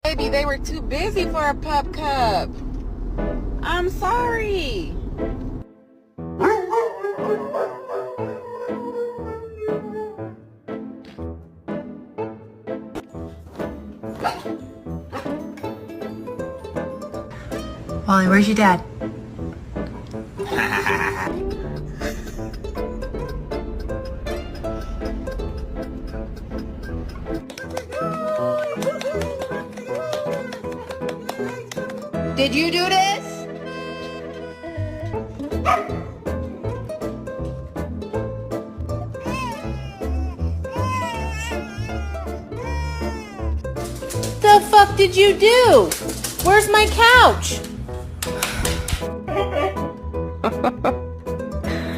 Baby, they were too busy for a pup cup. I'm sorry. Wally, where's your dad? Did you do this? The fuck did you do? Where's my couch?